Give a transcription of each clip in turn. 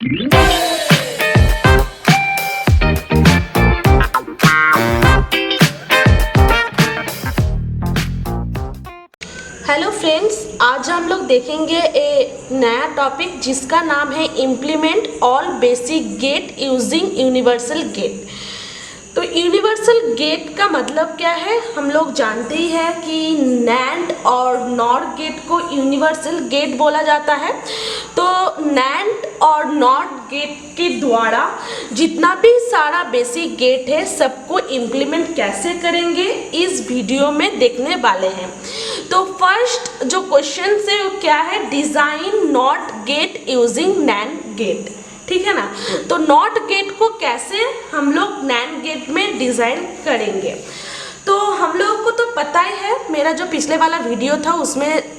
Hello friends, आज हम लोग देखेंगे एक नया टॉपिक जिसका नाम है implement all basic gate using universal gate. तो यूनिवर्सल गेट का मतलब क्या है, हम लोग जानते ही हैं कि नैंड और नॉर गेट को यूनिवर्सल गेट बोला जाता है। तो नैंड और नॉर गेट के द्वारा जितना भी सारा बेसिक गेट है सबको इम्प्लीमेंट कैसे करेंगे इस वीडियो में देखने वाले हैं। तो फर्स्ट जो क्वेश्चन है वो क्या है, design NOT gate using NAND gate, ठीक है ना। तो नॉट गेट को कैसे हम लोग नैंड गेट में डिजाइन करेंगे, तो हम लोगों को तो पता ही है, मेरा जो पिछले वाला वीडियो था उसमें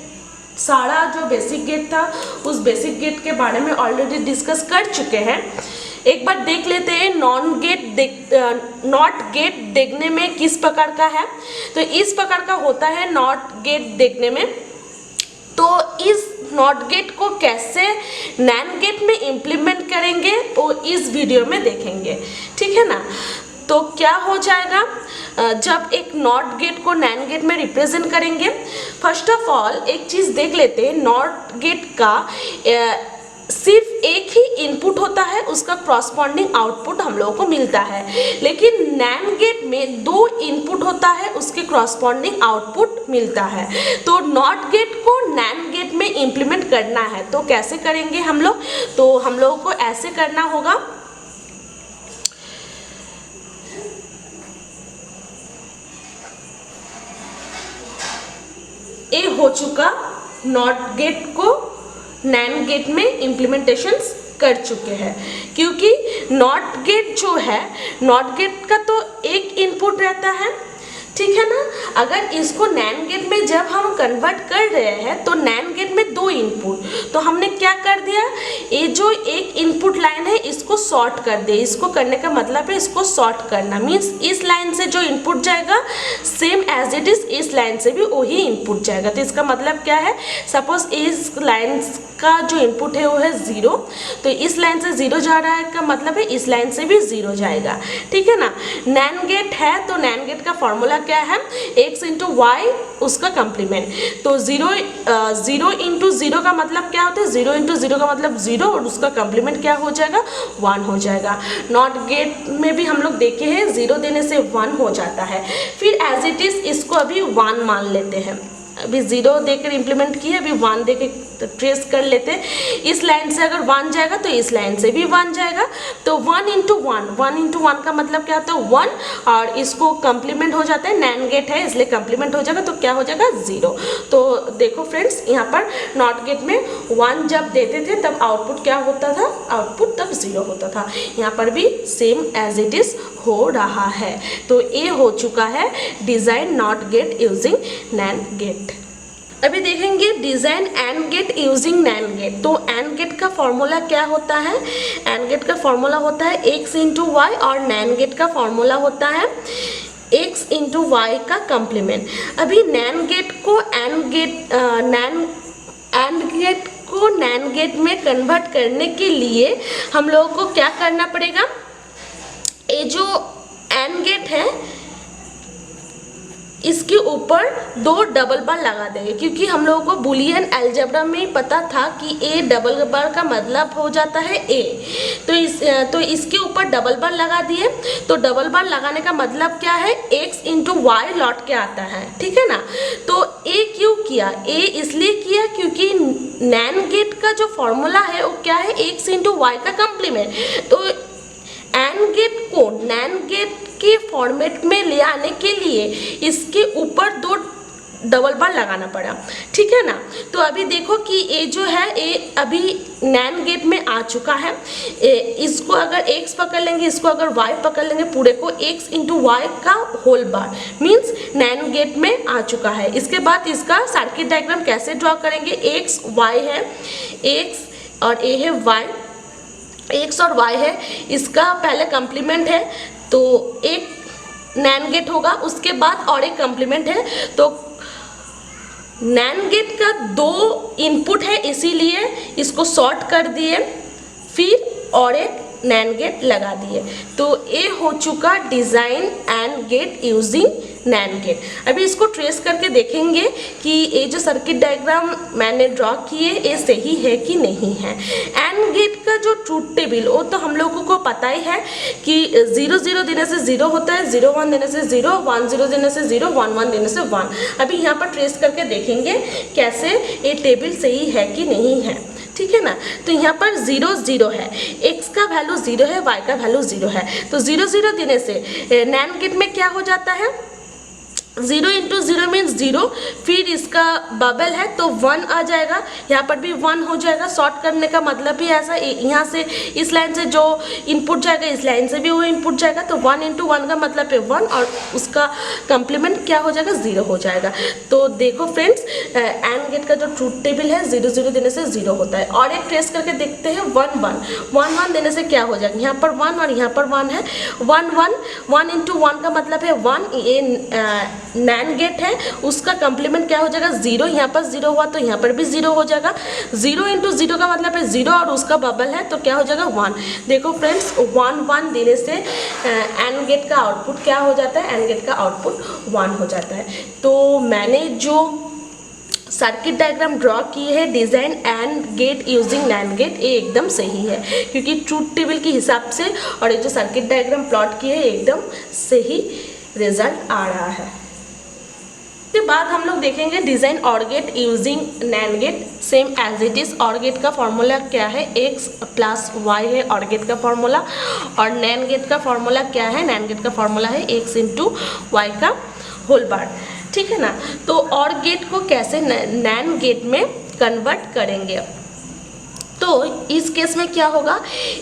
सारा जो बेसिक गेट था उस बेसिक गेट के बारे में ऑलरेडी डिस्कस कर चुके हैं। एक बार देख लेते हैं नॉट गेट देखने में किस प्रकार का है। तो इस प्रकार का होता है नॉट गेट देखने में। तो इस नॉट गेट को कैसे नैंड गेट में इम्प्लीमेंट करेंगे वो इस वीडियो में देखेंगे, ठीक है ना। तो क्या हो जाएगा, जब एक नॉट गेट को नैंड गेट में रिप्रेजेंट करेंगे, फर्स्ट ऑफ ऑल एक चीज़ देख लेते हैं, नॉट गेट का सिर्फ एक ही इनपुट होता है, उसका क्रॉसपॉन्डिंग आउटपुट हम लोगों को मिलता है। लेकिन नैंड गेट में दो इनपुट होता है, उसके क्रॉसपॉन्डिंग आउटपुट मिलता है। तो नॉट गेट को नैंड गेट में इम्प्लीमेंट करना है तो कैसे करेंगे हम लोग, तो हम लोगों को ऐसे करना होगा। ये हो चुका, नॉट गेट को नैंड गेट में इम्प्लीमेंटेशंस कर चुके हैं, क्योंकि नॉट गेट जो है, नॉट गेट का तो एक इनपुट रहता है, ठीक है ना। अगर इसको नैंड गेट में जब हम कन्वर्ट कर रहे हैं तो नैंड गेट में दो इनपुट, तो हमने क्या कर दिया, ये जो एक इनपुट लाइन है इसको शॉर्ट कर दे। इसको करने का मतलब है इसको शॉर्ट करना, मीन्स इस लाइन से जो इनपुट जाएगा सेम एज इट इज इस लाइन से भी वही इनपुट जाएगा। तो इसका मतलब क्या है, सपोज इस लाइन का जो इनपुट है वो है 0, तो इस लाइन से 0 जा रहा है का मतलब है इस लाइन से भी 0 जाएगा, ठीक है ना। नैंड गेट है तो नैंड गेट का फॉर्मूला क्या है, x इंटू वाई उसका कंप्लीमेंट। तो 0 इंटू 0 का मतलब क्या होता है, 0 इंटू 0 का मतलब 0 और उसका कंप्लीमेंट क्या हो जाएगा, 1 हो जाएगा। नॉट गेट में भी हम लोग देखे हैं 0 देने से 1 हो जाता है। फिर एज इट इज इसको अभी 1 मान लेते हैं, अभी 0 देकर इम्प्लीमेंट किए, अभी 1 देकर ट्रेस कर लेते हैं। इस लाइन से अगर 1 जाएगा तो इस लाइन से भी 1 जाएगा। तो 1 इंटू 1 का मतलब क्या होता है 1, और इसको कंप्लीमेंट हो जाता है, नैंड गेट है इसलिए कंप्लीमेंट हो जाएगा, तो क्या हो जाएगा 0। तो देखो फ्रेंड्स, यहाँ पर नॉट गेट में 1 जब देते थे तब आउटपुट क्या होता था, आउटपुट तब 0 होता था। यहाँ पर भी सेम एज इट इज हो रहा है। तो ये हो चुका है design NOT gate using NAND gate. अभी देखेंगे design AND gate using NAND gate. तो एंड गेट का फॉर्मूला क्या होता है, एंड गेट का फॉर्मूला होता है x इंटू वाई, और नैंड गेट का फॉर्मूला होता है x इंटू वाई का कंप्लीमेंट। अभी नैंड गेट को नैंड गेट में कन्वर्ट करने के लिए हम लोगों को क्या करना पड़ेगा, ये जो एंड गेट है इसके ऊपर 2 डबल बार लगा देंगे, क्योंकि हम लोगों को बुलियन अलजेब्रा में पता था कि ए डबल बार का मतलब हो जाता है ए। तो इसके ऊपर डबल बार लगा दिए। तो डबल बार लगाने का मतलब क्या है, x इंटू वाई लौट के आता है, ठीक है ना। तो ए क्यों किया, ए इसलिए किया क्योंकि नैंड गेट का जो फॉर्मूला है वो क्या है, x इंटू वाई का कंप्लीमेंट। तो एंड गेट को नैंड गेट के फॉर्मेट में ले आने के लिए इसके ऊपर 2 डबल बार लगाना पड़ा, ठीक है ना। तो अभी देखो कि ये जो है ये अभी नैंड गेट में आ चुका है। इसको अगर x पकड़ लेंगे, इसको अगर y पकड़ लेंगे, पूरे को x इंटू वाई का whole bar means NAND gate में आ चुका है। इसके बाद इसका सर्किट डायग्राम कैसे ड्रॉ करेंगे, x y है, x और a है y, x और y है, इसका पहले कंप्लीमेंट है तो एक नैंड गेट होगा, उसके बाद और एक कंप्लीमेंट है। तो नैंड गेट का 2 इनपुट है इसीलिए इसको शॉर्ट कर दिए। फिर और एक नैन गेट लगा दिए। तो ये हो चुका design AND gate using NAND gate. अभी इसको ट्रेस करके देखेंगे कि ये जो सर्किट डायग्राम मैंने ड्रॉ किए ये सही है कि नहीं है। एंड गेट का जो ट्रूथ टेबल वो तो हम लोगों को पता ही है कि 0 0 देने से 0 होता है, 0 1 देने से 0, 1 0 देने से 0, 1 1 देने से 1। अभी यहाँ पर ट्रेस करके देखेंगे कैसे ये टेबल सही है कि नहीं है, ठीक है ना। तो यहाँ पर 0 0 है, x का वैल्यू 0 है, y का वैल्यू 0 है। तो 0 0 देने से नैन गेट में क्या हो जाता है, 0 इंटू 0 मीन्स 0, फिर इसका बबल है तो 1 आ जाएगा, यहाँ पर भी 1 हो जाएगा। शॉर्ट करने का मतलब भी ऐसा, यहाँ से इस लाइन से जो इनपुट जाएगा इस लाइन से भी वो इनपुट जाएगा, तो 1 इंटू 1 का मतलब है 1 और उसका कंप्लीमेंट क्या हो जाएगा, 0 हो जाएगा। तो देखो फ्रेंड्स, एंड गेट का जो ट्रूथ टेबल है 0 0 देने से 0 होता है। और एक ट्रेस करके देखते हैं 1 1 1 1 देने से क्या हो जाएगा, यहाँ पर 1 और यहाँ पर 1 है, 1 1 1 इंटू 1 का मतलब है 1, ये नैन गेट है, उसका कंप्लीमेंट क्या हो जाएगा, 0, यहाँ पर 0 हुआ तो यहाँ पर भी 0 हो जाएगा। 0 इंटू 0 का मतलब है 0 और उसका बबल है तो क्या हो जाएगा, 1। देखो फ्रेंड्स, 1 1 देने से एंड गेट का आउटपुट क्या हो जाता है, एंड गेट का आउटपुट 1 हो जाता है। तो मैंने जो सर्किट डायग्राम ड्रॉ की है design AND gate using NAND gate, ये एकदम सही है क्योंकि ट्रूथ टेबल के हिसाब से और ये जो सर्किट डायग्राम प्लॉट की है एकदम सही रिजल्ट आ रहा है। उसके बाद हम लोग देखेंगे design OR gate using NAND gate, same as it is. OR gate का फॉर्मूला क्या है, x प्लस y है और गेट का फॉर्मूला, और नैन गेट का फॉर्मूला क्या है, नैन गेट का फॉर्मूला है x इंटू वाई का होल बार, ठीक है ना। तो और गेट को कैसे नैन गेट में कन्वर्ट करेंगे, तो इस केस में क्या होगा,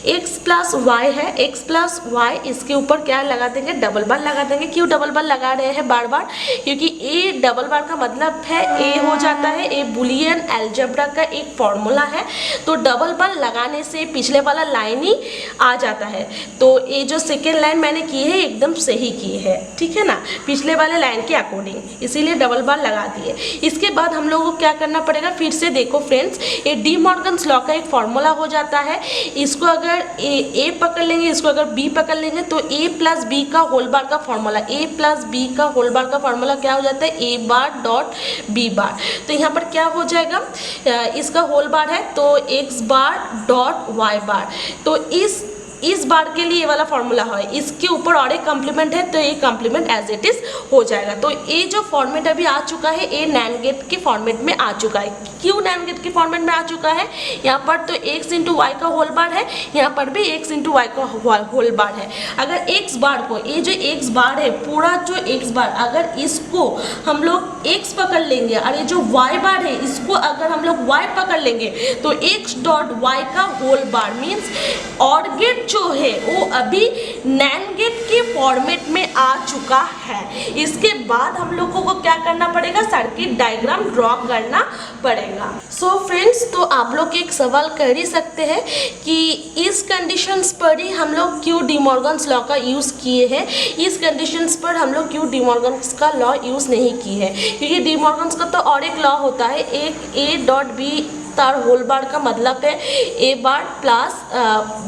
x प्लस वाई है, x प्लस वाई, इसके ऊपर क्या लगा देंगे, डबल बार लगा देंगे। क्यों डबल बार लगा रहे हैं बार बार, क्योंकि ए डबल बार का मतलब है ए हो जाता है, ए बुलियन अलजेब्रा का एक फॉर्मूला है। तो डबल बार लगाने से पिछले वाला लाइन ही आ जाता है। तो ये जो सेकेंड लाइन मैंने की है एकदम सही की है, ठीक है ना, पिछले वाले लाइन के अकॉर्डिंग, इसीलिए डबल बार लगा दिए। इसके बाद हम लोगों को क्या करना पड़ेगा, फिर से देखो फ्रेंड्स, ये डी मॉर्गन्स लॉ का एक फॉर्मूला हो जाता है। इसको अगर ए पकड़ लेंगे, इसको अगर बी पकड़ लेंगे तो ए प्लस बी का होल बार का फॉर्मूला, ए प्लस बी का होल बार का फॉर्मूला क्या हो जाता है, ए बार डॉट बी बार। तो यहाँ पर क्या हो जाएगा, इसका होल बार है तो एक्स बार डॉट वाई बार। तो इस बार के लिए ये वाला फॉर्मूला है, इसके ऊपर और एक कॉम्प्लीमेंट है तो ये कॉम्प्लीमेंट एज इट इज हो जाएगा। तो ये जो फॉर्मेट अभी आ चुका है ये नैन गेट के फॉर्मेट में आ चुका है। क्यों नैन गेट के फॉर्मेट में आ चुका है, यहाँ पर तो x इंटू वाई का होल बार है, यहाँ पर भी x इंटू वाई का होल बार है। अगर x बार को, ये जो x बार है पूरा जो x बार, अगर इसको हम लोग x पकड़ लेंगे और ये जो y बार है इसको अगर हम लोग y पकड़ लेंगे तो x डॉट वाई का होल बार मीन्स और गेट जो है वो अभी नैन गेट के फॉर्मेट में आ चुका है। इसके बाद हम लोगों को क्या करना पड़ेगा, सर्किट डायग्राम ड्रॉ करना पड़ेगा। सो फ्रेंड्स, तो आप लोग एक सवाल कर ही सकते हैं कि इस कंडीशंस पर ही हम लोग क्यों डी मॉर्गन्स लॉ का यूज़ किए हैं, इस कंडीशंस पर हम लोग क्यों डी मॉर्गन्स का लॉ यूज़ नहीं किए हैं। क्योंकि डी मॉर्गन्स का तो और एक लॉ होता है, एक ए डॉट बी तार होल बार का मतलब है ए बार प्लस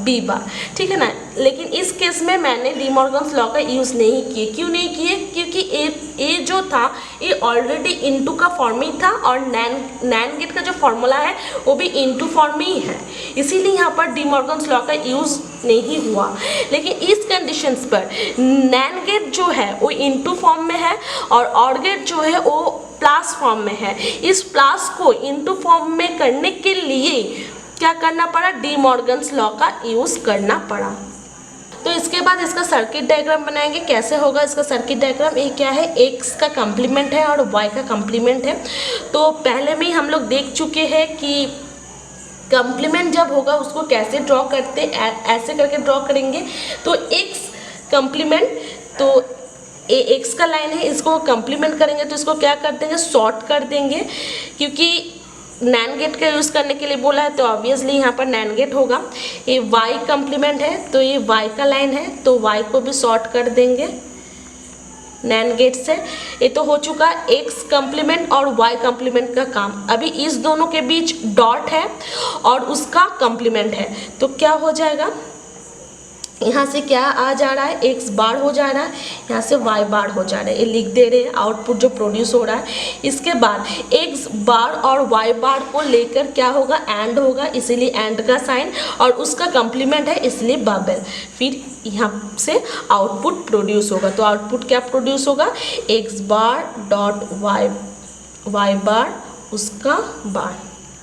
बी बार, ठीक है ना। लेकिन इस केस में मैंने डी मॉर्गन्स लॉ का यूज़ नहीं किए। क्यों नहीं किए, क्योंकि ए जो था ये ऑलरेडी इनटू का फॉर्म ही था और नैन गेट का जो फॉर्मूला है वो भी इनटू फॉर्म ही है, इसीलिए यहाँ पर डी मॉर्गन्स लॉ का यूज़ नहीं हुआ। लेकिन इस कंडीशंस पर नैन गेट जो है वो इनटू फॉर्म में है और गेट जो है वो प्लस फॉर्म में है। इस प्लस को इनटू फॉर्म में करने के लिए क्या करना पड़ा, डी मॉर्गन्स लॉ का यूज़ करना पड़ा। तो इसके बाद इसका सर्किट डायग्राम बनाएंगे। कैसे होगा इसका सर्किट डायग्राम, ये क्या है, x का कॉम्प्लीमेंट है और y का कॉम्प्लीमेंट है। तो पहले में ही हम लोग देख चुके हैं कि कॉम्प्लीमेंट जब होगा उसको कैसे ड्रॉ करते, ऐसे करके ड्रॉ करेंगे। तो x कॉम्प्लीमेंट, तो ए एक्स का लाइन है, इसको कॉम्प्लीमेंट करेंगे तो इसको क्या कर देंगे, शॉर्ट कर देंगे। क्योंकि नैन गेट का यूज़ करने के लिए बोला है तो ऑब्वियसली यहाँ पर नैन गेट होगा। ये वाई कॉम्प्लीमेंट है तो ये वाई का लाइन है तो वाई को भी शॉर्ट कर देंगे। नैन गेट से। ये तो हो चुका एक्स कम्प्लीमेंट और वाई कम्प्लीमेंट का काम। अभी इस दोनों के बीच डॉट है और उसका कम्प्लीमेंट है, तो क्या हो जाएगा, यहाँ से क्या आ जा रहा है, एक्स बार हो जा रहा है, यहाँ से वाई बार हो जा रहा है। ये लिख दे रहे हैं आउटपुट जो प्रोड्यूस हो रहा है। इसके बाद एक्स बार और वाई बार को लेकर क्या होगा, एंड होगा, इसीलिए एंड का साइन, और उसका कम्प्लीमेंट है इसलिए बबल। फिर यहाँ से आउटपुट प्रोड्यूस होगा। तो आउटपुट क्या प्रोड्यूस होगा, एक्स बार डॉट वाई बार उसका बार,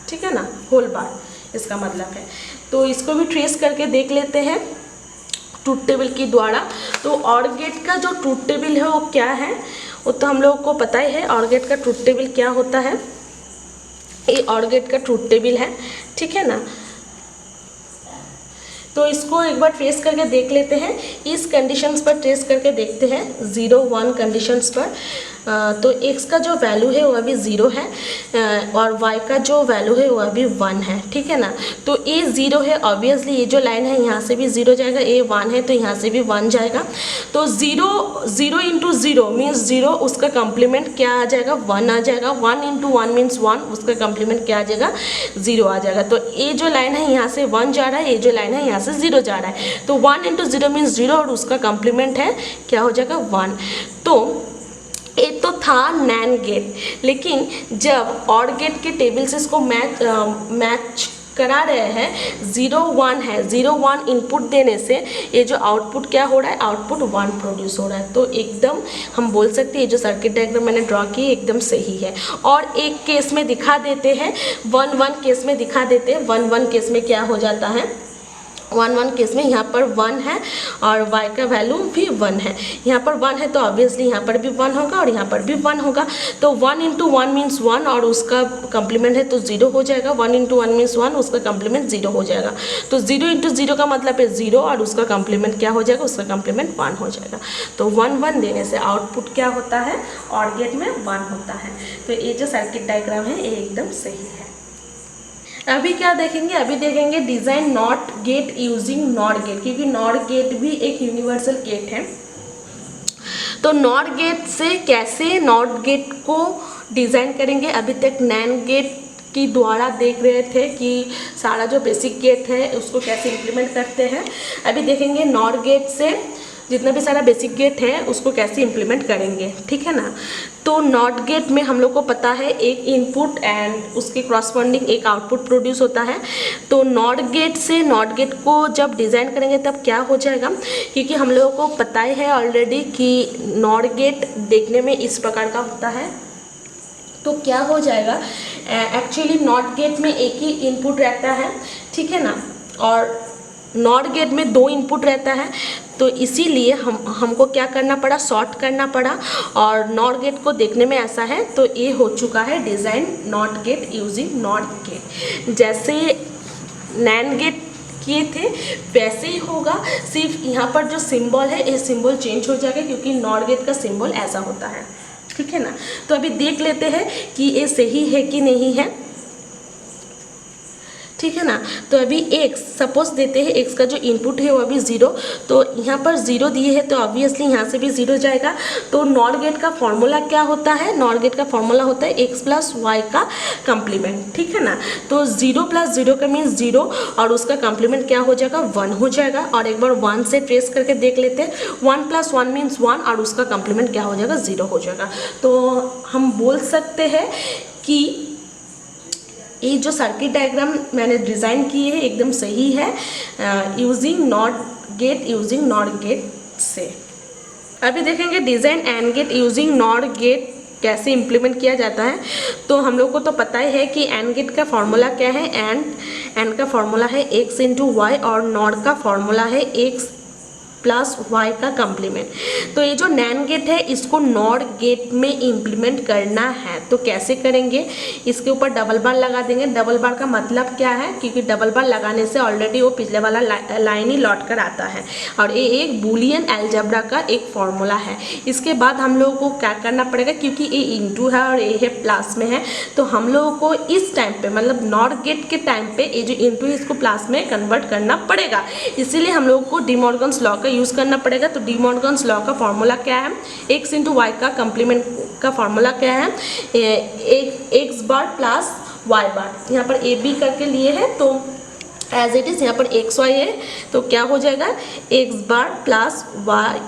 ठीक है ना, होल बार, इसका मतलब है। तो इसको भी ट्रेस करके देख लेते हैं ट्रूथ टेबल के द्वारा। तो ऑर गेट का जो ट्रूथ टेबल है वो क्या है, वो तो हम लोगों को पता ही है। ऑर गेट का ट्रूथ टेबल क्या होता है, ये ऑर गेट का ट्रूथ टेबल है, ठीक है ना। तो इसको एक बार ट्रेस करके देख लेते हैं। इस कंडीशंस पर ट्रेस करके देखते हैं 0 1 कंडीशंस पर। तो x का जो वैल्यू है वह भी 0 है और y का जो वैल्यू है वह भी 1 है, ठीक है ना। तो a 0 है, ऑब्वियसली ये जो लाइन है यहाँ से भी 0 जाएगा, a 1 है तो यहाँ से भी 1 जाएगा। तो 0 इंटू 0 मीन्स 0, उसका कम्प्लीमेंट क्या आ जाएगा, 1 आ जाएगा। 1 इंटू 1 मीन्स 1, उसका कम्प्लीमेंट क्या आ जाएगा, 0 आ जाएगा। तो ये जो लाइन है यहाँ से 1 जा रहा है, ये जो लाइन है यहाँ से 0 जा रहा है। तो 1 इंटू 0 मीन्स 0 और उसका कम्प्लीमेंट है क्या हो जाएगा, 1। तो ये तो था नैन गेट, लेकिन जब ऑर गेट के टेबल से इसको मैच करा रहे हैं, 0 1 है, 0 1 इनपुट देने से ये जो आउटपुट क्या हो रहा है, आउटपुट 1 प्रोड्यूस हो रहा है। तो एकदम हम बोल सकते हैं ये जो सर्किट डायग्राम मैंने ड्रॉ की एकदम सही है। और एक केस में दिखा देते हैं, 1 1 केस में दिखा देते हैं। 1 1 केस में क्या हो जाता है, 1 1 केस में यहाँ पर 1 है और y का वैल्यू भी 1 है। यहाँ पर 1 है तो ऑब्वियसली यहाँ पर भी 1 होगा और यहाँ पर भी 1 होगा। तो 1 इंटू 1 मीन्स 1 और उसका कम्प्लीमेंट है तो 0 हो जाएगा। 1 इंटू 1 मीन्स 1, उसका कम्प्लीमेंट 0 हो जाएगा। तो 0 इंटू 0 का मतलब है 0 और उसका कम्प्लीमेंट क्या हो जाएगा, उसका कम्प्लीमेंट 1 हो जाएगा। तो 1 1 देने से आउटपुट क्या होता है, ऑर गेट में 1 होता है। तो ये जो सर्किट डायग्राम है ये एकदम सही है। अभी क्या देखेंगे, अभी देखेंगे design not gate using NOT gate, क्योंकि नॉट गेट भी एक यूनिवर्सल गेट है। तो नॉट गेट से कैसे नॉट गेट को डिज़ाइन करेंगे, अभी तक नैन गेट की द्वारा देख रहे थे कि सारा जो बेसिक गेट है उसको कैसे इम्प्लीमेंट करते हैं। अभी देखेंगे नॉट गेट से जितना भी सारा बेसिक गेट है उसको कैसे इम्प्लीमेंट करेंगे, ठीक है ना। तो नॉट गेट में हम लोग को पता है एक इनपुट एंड उसके क्रॉसपॉन्डिंग एक आउटपुट प्रोड्यूस होता है। तो नॉट गेट से नॉट गेट को जब डिज़ाइन करेंगे तब क्या हो जाएगा, क्योंकि हम लोगों को पता ही है ऑलरेडी कि नॉट गेट देखने में इस प्रकार का होता है। तो क्या हो जाएगा, एक्चुअली नॉट गेट में एक ही इनपुट रहता है, ठीक है ना, और नॉट गेट में 2 इनपुट रहता है। तो इसीलिए हमको क्या करना पड़ा, सॉर्ट करना पड़ा और नॉट गेट को देखने में ऐसा है। तो ये हो चुका है design not gate using NOT gate. जैसे नैन गेट किए थे वैसे ही होगा, सिर्फ यहाँ पर जो सिंबल है ये सिंबल चेंज हो जाएगा क्योंकि नॉट गेट का सिंबल ऐसा होता है, ठीक है ना। तो अभी देख लेते हैं कि ये सही है कि नहीं है, ठीक है ना। तो अभी x सपोज देते हैं, x का जो इनपुट है वो अभी 0, तो यहाँ पर 0 दिए है तो ऑब्वियसली यहाँ से भी 0 जाएगा। तो नॉट गेट का फॉर्मूला क्या होता है, नॉट गेट का फॉर्मूला होता है x प्लस वाई का कम्प्लीमेंट, ठीक है ना। तो 0 प्लस 0 का मीन्स 0 और उसका कम्प्लीमेंट क्या हो जाएगा, 1 हो जाएगा। और एक बार 1 से ट्रेस करके देख लेते हैं, 1 प्लस 1 मीन्स 1 और उसका कम्प्लीमेंट क्या हो जाएगा, 0 हो जाएगा। तो हम बोल सकते हैं कि ये जो सर्किट डायग्राम मैंने डिज़ाइन की है एकदम सही है यूजिंग नॉट गेट से। अभी देखेंगे design AND gate using NOT gate कैसे इम्प्लीमेंट किया जाता है। तो हम लोग को तो पता ही है कि एंड गेट का फॉर्मूला क्या है, एंड का फॉर्मूला है x इंटू वाई और नॉट का फॉर्मूला है x प्लस वाई का कम्प्लीमेंट। तो ये जो नैन गेट है इसको नॉट गेट में इम्प्लीमेंट करना है। तो कैसे करेंगे, इसके ऊपर डबल बार लगा देंगे। डबल बार का मतलब क्या है, क्योंकि डबल बार लगाने से ऑलरेडी वो पिछले वाला लाइन ही लौट कर आता है और ये एक बूलियन अलजेब्रा का एक फॉर्मूला है। इसके बाद हम लोगों को क्या करना पड़ेगा, क्योंकि ये इंटू है और ये है प्लस में है, तो हम लोगों को इस टाइम पे मतलब नॉट गेट के टाइम पे ये जो इंटू है इसको प्लस में कन्वर्ट करना पड़ेगा। इसीलिए हम लोगों को डी मॉर्गन्स लॉ का यूज़ करना पड़ेगा। तो डी मॉर्गन्स लॉ का फॉर्मूला क्या है, एक्स इंटू वाई का कम्प्लीमेंट का फॉर्मूला क्या है, एक्स बार प्लस वाई बार। यहाँ पर ए बी करके लिए है तो एज इट इज़ यहाँ पर एक्स वाई है तो क्या हो जाएगा, एक्स बार प्लस वाई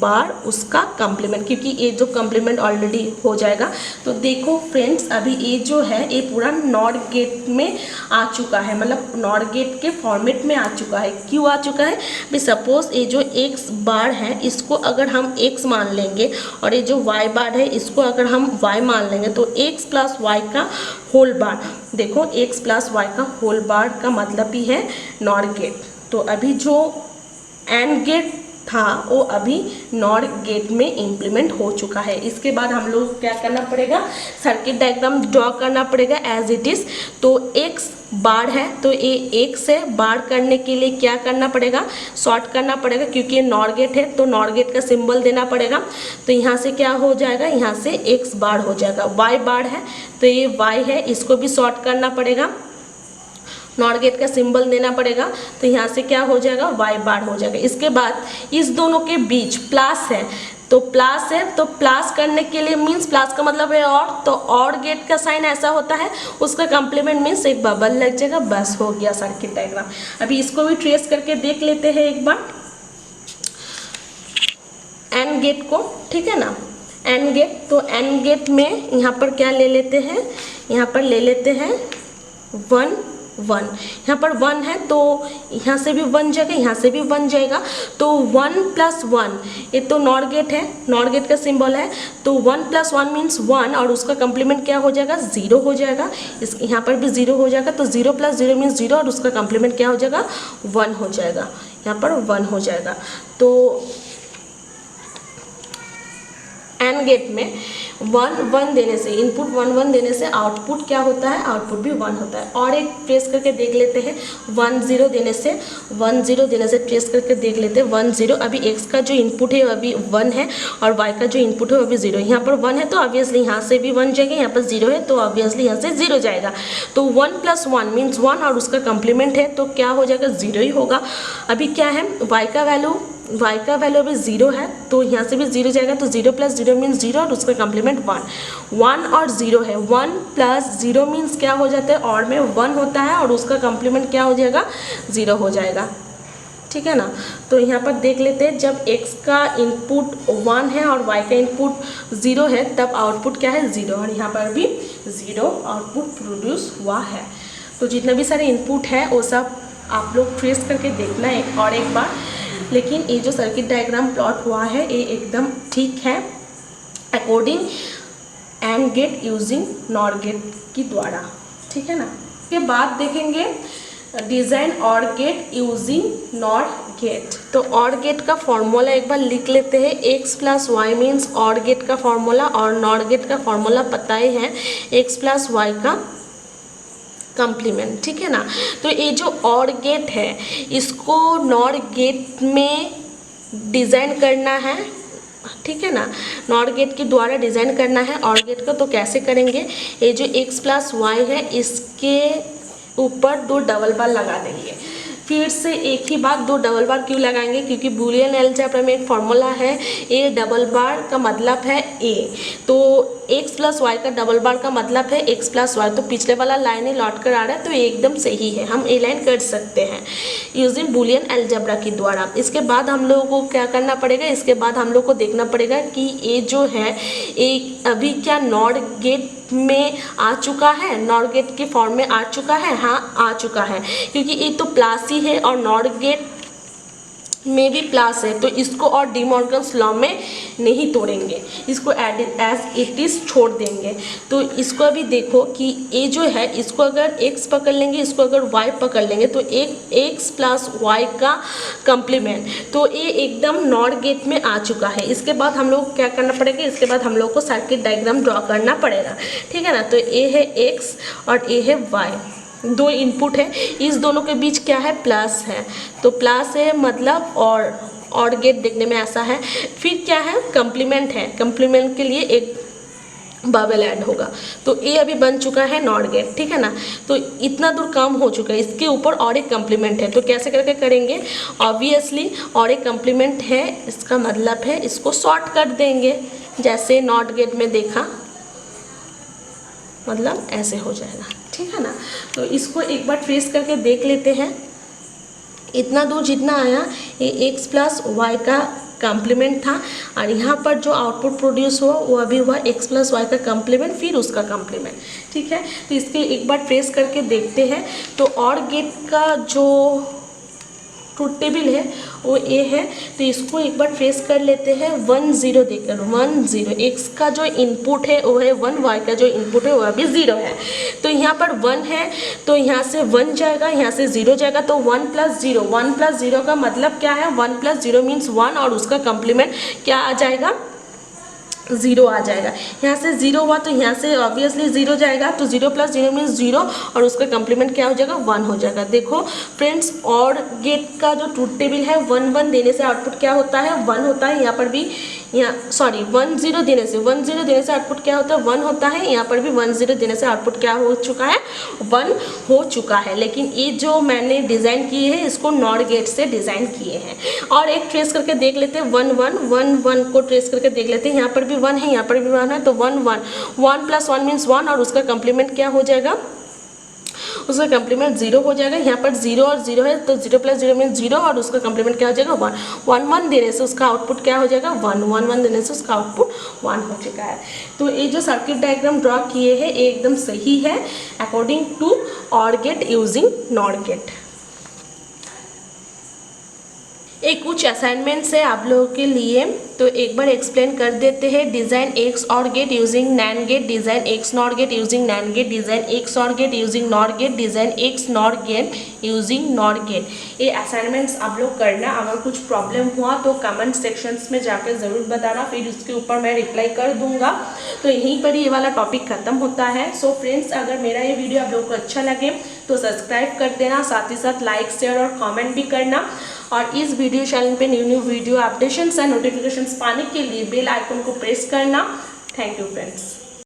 बार उसका कम्प्लीमेंट, क्योंकि ये जो कम्प्लीमेंट ऑलरेडी हो जाएगा। तो देखो फ्रेंड्स, अभी ये जो है ये पूरा नॉट गेट में आ चुका है, मतलब नॉट गेट के फॉर्मेट में आ चुका है। क्यों आ चुका है भी, सपोज ये जो एक्स बार है इसको अगर हम एक्स मान लेंगे और ये जो वाई बार है इसको अगर हम वाई मान लेंगे तो एक्स प्लस वाई का होल बार, देखो एक्स प्लस वाई का होल बार का मतलब ही है नॉट गेट। तो अभी जो एंड गेट था वो अभी नॉट गेट में इम्प्लीमेंट हो चुका है। इसके बाद हम लोग क्या करना पड़ेगा, सर्किट डायग्राम ड्रॉ करना पड़ेगा एज इट इज़। तो एक्स बार है तो ये एक से बार करने के लिए क्या करना पड़ेगा, शॉर्ट करना पड़ेगा, क्योंकि ये नॉट गेट है तो नॉट गेट का सिंबल देना पड़ेगा। तो यहाँ से क्या हो जाएगा, यहाँ से एक्स बार हो जाएगा। वाई बार है तो ये वाई है, इसको भी शॉर्ट करना पड़ेगा, नॉट गेट का सिंबल देना पड़ेगा। तो यहाँ से क्या हो जाएगा, वाई बार हो जाएगा। इसके बाद इस दोनों के बीच प्लस है तो प्लस है तो प्लस करने के लिए मीन्स प्लस का मतलब है और, तो और गेट का साइन ऐसा होता है, उसका कम्प्लीमेंट मीन्स एक बबल लग जाएगा, बस हो गया सर्किट डायग्राम। अभी इसको भी ट्रेस करके देख लेते हैं एक बार एंड गेट को, ठीक है ना। एंड गेट, तो एंड गेट में यहाँ पर क्या ले लेते हैं, यहाँ पर ले लेते हैं 1 1, यहाँ पर 1 है तो यहाँ से भी 1 जाएगा, यहाँ से भी 1 जाएगा। तो 1 प्लस 1, ये तो नॉट गेट है, नॉट गेट का सिंबल है तो 1 प्लस 1 मीन्स 1 और उसका कम्प्लीमेंट क्या हो जाएगा, 0 हो जाएगा। इस यहाँ पर भी 0 हो जाएगा तो 0 प्लस 0 मीन्स 0 और उसका कम्प्लीमेंट क्या हो जाएगा, 1 हो जाएगा, यहाँ पर 1 हो जाएगा। तो एंड गेट में 1 1 देने से, इनपुट 1 1 देने से आउटपुट क्या होता है, आउटपुट भी 1 होता है। और एक ट्रेस करके देख लेते हैं 1 0 देने से, 1 0 देने से ट्रेस करके देख लेते हैं 1 0। अभी x का जो इनपुट है अभी 1 है और y का जो इनपुट है अभी 0। यहाँ पर 1 है तो ऑब्वियसली यहाँ से भी 1 जाएगा, यहाँ पर 0 है तो ऑब्वियसली यहाँ से 0 जाएगा। तो 1 प्लस 1 मीन्स 1 और उसका कम्प्लीमेंट है तो क्या हो जाएगा, 0 ही होगा। अभी क्या है, y का वैल्यू अभी 0 है तो यहाँ से भी 0 जाएगा तो 0 प्लस 0 मीन्स 0 और उसका कम्प्लीमेंट 1 1 और 0 है। 1 प्लस 0 मीन्स क्या हो जाता है, और में 1 होता है और उसका कम्प्लीमेंट क्या हो जाएगा, 0 हो जाएगा, ठीक है ना। तो यहाँ पर देख लेते हैं, जब x का इनपुट 1 है और y का इनपुट 0 है तब आउटपुट क्या है, 0, और यहाँ पर भी 0 आउटपुट प्रोड्यूस हुआ है। तो जितने भी सारे इनपुट है वो सब आप लोग ट्रेस करके देखना है और एक बार। लेकिन ये जो सर्किट डायग्राम प्लॉट हुआ है ये एकदम ठीक है according AND gate using NOT gate की द्वारा, ठीक है ना। इसके बाद देखेंगे design OR gate using NOT gate. तो और गेट का फॉर्मूला एक बार लिख लेते हैं, x प्लस वाई मीन्स और गेट का फॉर्मूला, और नॉट गेट का फॉर्मूला पता ही है x प्लस वाई का कम्प्लीमेंट, ठीक है ना। तो ये जो और गेट है इसको नॉट गेट में डिज़ाइन करना है, ठीक है ना, नॉट गेट के द्वारा डिज़ाइन करना है और गेट को। तो कैसे करेंगे, ये जो x प्लस वाई है इसके ऊपर 2 डबल बार लगा देंगे। फिर से एक ही बात, 2 डबल बार क्यों लगाएंगे, क्योंकि बूलियन अलजेब्रा में एक फॉर्मूला है ए डबल बार का मतलब है ए, तो x प्लस वाई का डबल बार का मतलब है x प्लस वाई। तो पिछले वाला लाइन ही लौट कर आ रहा है तो ये एकदम सही है, हम ए लाइन कर सकते हैं यूजिंग बूलियन अलजेब्रा के द्वारा। इसके बाद हम लोगों को क्या करना पड़ेगा, इसके बाद हम लोग को देखना पड़ेगा कि ये जो है एक अभी क्या नॉट गेट में आ चुका है, नॉट गेट के फॉर्म में आ चुका है, हाँ आ चुका है, क्योंकि ये तो प्लस ही है और नॉट गेट में भी प्लस है तो इसको और डी मॉर्गन्स लॉ में नहीं तोड़ेंगे, इसको एज इट इज़ छोड़ देंगे। तो इसको अभी देखो कि ये जो है इसको अगर x पकड़ लेंगे, इसको अगर y पकड़ लेंगे तो एक x प्लस वाई का कम्प्लीमेंट, तो ये एकदम नॉट गेट में आ चुका है। इसके बाद हम लोग क्या करना पड़ेगा, इसके बाद हम लोग को सर्किट डायग्राम ड्रॉ करना पड़ेगा, ठीक है ना। तो ये है x और ये है y, 2 इनपुट है, इस दोनों के बीच क्या है, प्लस है, तो प्लस है मतलब और गेट देखने में ऐसा है। फिर क्या है, कम्प्लीमेंट है, कम्प्लीमेंट के लिए एक बबल ऐड होगा। तो ए अभी बन चुका है नॉट गेट, ठीक है ना। तो इतना दूर काम हो चुका है, इसके ऊपर और एक कम्प्लीमेंट है। तो कैसे करके करेंगे, ऑब्वियसली और एक कम्प्लीमेंट है, इसका मतलब है इसको शॉर्ट कर देंगे, जैसे नॉट गेट में देखा, मतलब ऐसे हो जाएगा, ठीक है ना। तो इसको एक बार ट्रेस करके देख लेते हैं। इतना दूर जितना आया ये एक्स प्लस वाई का कम्प्लीमेंट था, और यहाँ पर जो आउटपुट प्रोड्यूस हुआ वो अभी हुआ एक्स प्लस वाई का कम्प्लीमेंट, फिर उसका कम्प्लीमेंट, ठीक है। तो इसके एक बार ट्रेस करके देखते हैं। तो और गेट का जो ट्रूथ टेबल है वो ए है, तो इसको एक बार ट्रेस कर लेते हैं 1 0 देकर। 1 0 एक्स का जो इनपुट है वो है 1, वाई का जो इनपुट है वो अभी 0 है। तो यहाँ पर 1 है, तो यहाँ से 1 जाएगा, यहाँ से 0 जाएगा, तो 1 + 0, 1 + 0 का मतलब क्या है, 1 + 0 मीन्स 1, और उसका कम्प्लीमेंट क्या आ जाएगा, 0 आ जाएगा। यहाँ से 0 हुआ तो यहाँ से ऑब्वियसली 0 जाएगा, तो 0 + 0 मीन्स 0, और उसका कम्प्लीमेंट क्या हो जाएगा, 1 हो जाएगा। देखो फ्रेंड्स, और गेट का जो ट्रूथ टेबल है 1 1 देने से आउटपुट क्या होता है, 1 होता है। यहाँ पर भी 1 0 देने से आउटपुट क्या होता है, 1 होता है। यहाँ पर भी 1 0 देने से आउटपुट क्या हो चुका है, 1 हो चुका है। लेकिन ये जो मैंने डिज़ाइन किए हैं इसको नॉट गेट से डिज़ाइन किए हैं। और एक ट्रेस करके देख लेते हैं, 1 1 1 1 को ट्रेस करके देख लेते हैं। यहाँ पर भी 1 है, यहाँ पर भी 1 है, तो 1 1 1 + 1 मीन्स 1, और उसका कम्प्लीमेंट क्या हो जाएगा, उसका कम्प्लीमेंट 0 हो जाएगा। यहाँ पर 0 और 0 है, तो 0 + 0 मीन्स 0, और उसका कम्प्लीमेंट क्या हो जाएगा, 1 1 1 देने से उसका आउटपुट क्या हो जाएगा, 1 1 1 देने से उसका आउटपुट 1 हो चुका है। तो ये जो सर्किट डायग्राम ड्रॉ किए हैं ये एकदम सही है according to OR gate using NOT gate. एक कुछ असाइनमेंट्स है आप लोगों के लिए, तो एक बार एक्सप्लेन कर देते हैं। Design X OR gate using NAND gate, design X NOR gate using NAND gate, design X OR gate using NOT gate, design X NOR gate using NOT gate. ये असाइनमेंट्स आप लोग करना। अगर कुछ प्रॉब्लम हुआ तो कमेंट सेक्शंस में जाकर ज़रूर बताना, फिर उसके ऊपर मैं रिप्लाई कर दूंगा। तो यहीं पर ये वाला टॉपिक ख़त्म होता है। सो फ्रेंड्स, अगर मेरा ये वीडियो आप लोगों को अच्छा लगे तो सब्सक्राइब कर देना, साथ ही साथ लाइक शेयर और कमेंट भी करना। और इस वीडियो चैनल पे new video updations and notifications पाने के लिए बेल आइकन को प्रेस करना। Thank you friends.